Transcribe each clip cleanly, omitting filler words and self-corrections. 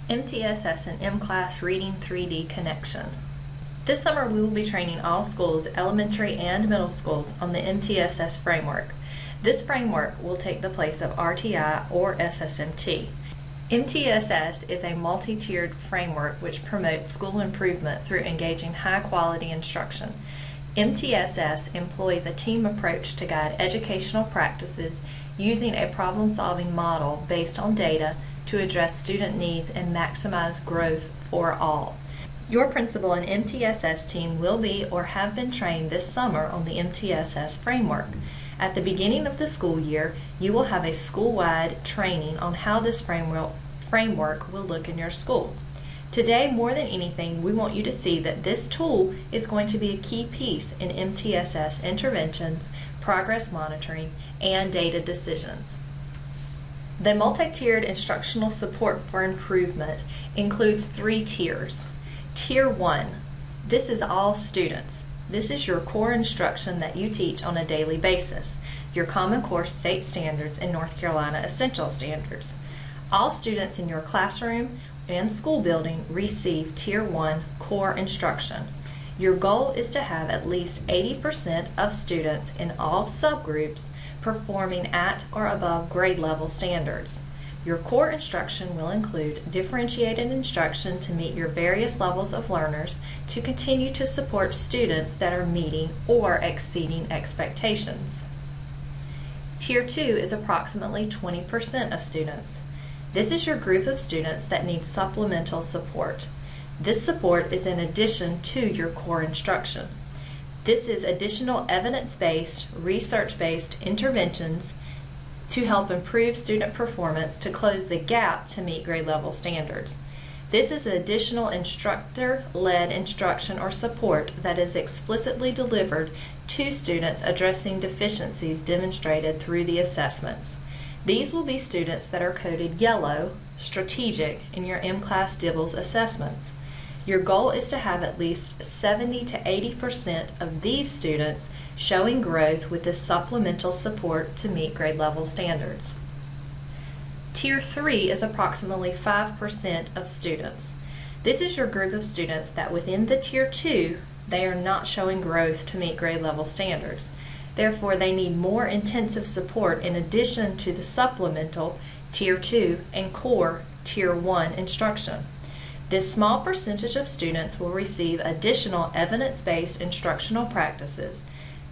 MTSS and mCLASS Reading 3D Connection. This summer we will be training all schools, elementary and middle schools, on the MTSS framework. This framework will take the place of RTI or SSMT. MTSS is a multi-tiered framework which promotes school improvement through engaging high-quality instruction. MTSS employs a team approach to guide educational practices using a problem-solving model based on data to address student needs and maximize growth for all. Your principal and MTSS team will be or have been trained this summer on the MTSS framework. At the beginning of the school year, you will have a school-wide training on how this framework will look in your school. Today, more than anything, we want you to see that this tool is going to be a key piece in MTSS interventions, progress monitoring, and data decisions. The multi-tiered instructional support for improvement includes 3 tiers. Tier 1, this is all students. This is your core instruction that you teach on a daily basis, your Common Core State Standards and North Carolina Essential Standards. All students in your classroom and school building receive Tier 1 core instruction. Your goal is to have at least 80% of students in all subgroups performing at or above grade level standards. Your core instruction will include differentiated instruction to meet your various levels of learners to continue to support students that are meeting or exceeding expectations. Tier 2 is approximately 20% of students. This is your group of students that need supplemental support. This support is in addition to your core instruction. This is additional evidence-based, research-based interventions to help improve student performance to close the gap to meet grade level standards. This is additional instructor-led instruction or support that is explicitly delivered to students addressing deficiencies demonstrated through the assessments. These will be students that are coded yellow, strategic, in your mCLASS DIBELS assessments. Your goal is to have at least 70 to 80% of these students showing growth with this supplemental support to meet grade level standards. Tier 3 is approximately 5% of students. This is your group of students that within the Tier 2, they are not showing growth to meet grade level standards. Therefore, they need more intensive support in addition to the supplemental Tier 2 and core Tier 1 instruction. This small percentage of students will receive additional evidence-based instructional practices.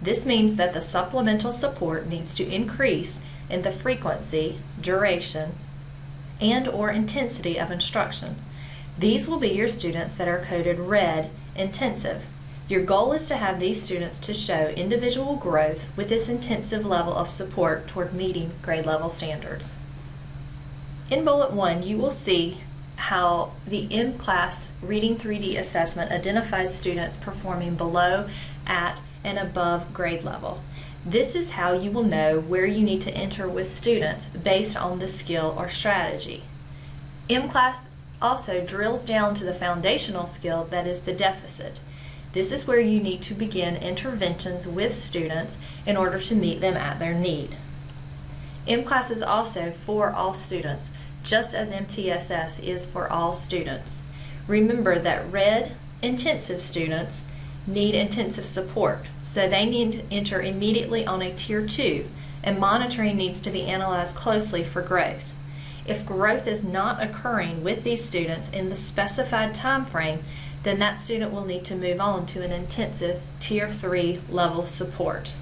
This means that the supplemental support needs to increase in the frequency, duration, and/or intensity of instruction. These will be your students that are coded red, intensive. Your goal is to have these students to show individual growth with this intensive level of support toward meeting grade level standards. In Bullet 1, you will see how the mCLASS Reading 3D assessment identifies students performing below, at, and above grade level. This is how you will know where you need to enter with students based on the skill or strategy. mCLASS also drills down to the foundational skill that is the deficit. This is where you need to begin interventions with students in order to meet them at their need. mCLASS is also for all students, just as MTSS is for all students. Remember that red, intensive students need intensive support, so they need to enter immediately on a Tier 2, and monitoring needs to be analyzed closely for growth. If growth is not occurring with these students in the specified time frame, then that student will need to move on to an intensive Tier 3 level support.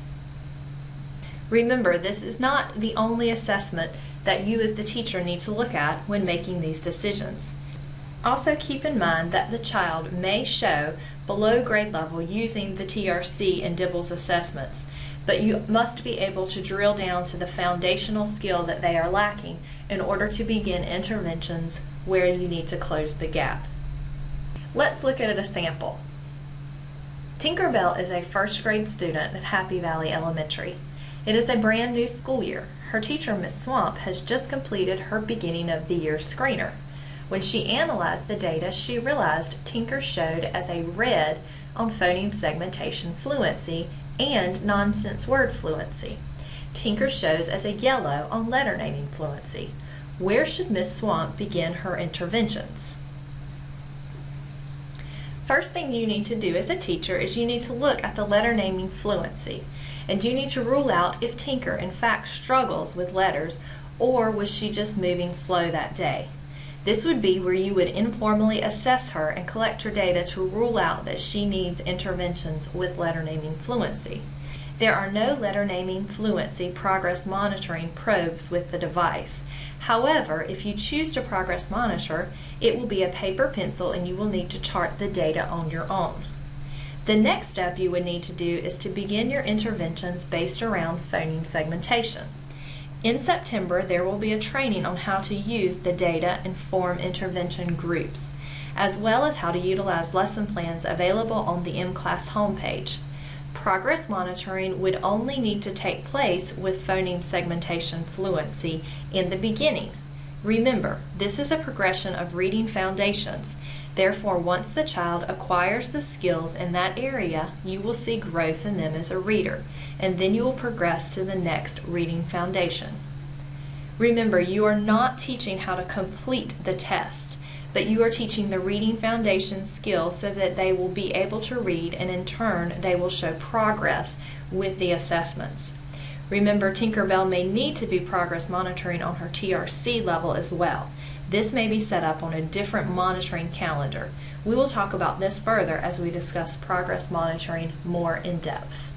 Remember, this is not the only assessment that you as the teacher need to look at when making these decisions. Also keep in mind that the child may show below grade level using the TRC and DIBELS assessments, but you must be able to drill down to the foundational skill that they are lacking in order to begin interventions where you need to close the gap. Let's look at a sample. Tinkerbell is a first grade student at Happy Valley Elementary. It is a brand new school year. Her teacher, Miss Swamp, has just completed her beginning of the year screener. When she analyzed the data, she realized Tinker showed as a red on phoneme segmentation fluency and nonsense word fluency. Tinker shows as a yellow on letter naming fluency. Where should Ms. Swamp begin her interventions? First thing you need to do as a teacher is you need to look at the letter naming fluency, and you need to rule out if Tinker in fact struggles with letters, or was she just moving slow that day. This would be where you would informally assess her and collect her data to rule out that she needs interventions with letter naming fluency. There are no letter naming fluency progress monitoring probes with the device. However, if you choose to progress monitor, it will be a paper pencil and you will need to chart the data on your own. The next step you would need to do is to begin your interventions based around phoneme segmentation. In September, there will be a training on how to use the data and form intervention groups, as well as how to utilize lesson plans available on the mCLASS homepage. Progress monitoring would only need to take place with phoneme segmentation fluency in the beginning. Remember, this is a progression of reading foundations. Therefore, once the child acquires the skills in that area, you will see growth in them as a reader, and then you will progress to the next reading foundation. Remember, you are not teaching how to complete the test, but you are teaching the reading foundation skills so that they will be able to read, and in turn they will show progress with the assessments. Remember, Tinkerbell may need to be progress monitoring on her TRC level as well. This may be set up on a different monitoring calendar. We will talk about this further as we discuss progress monitoring more in depth.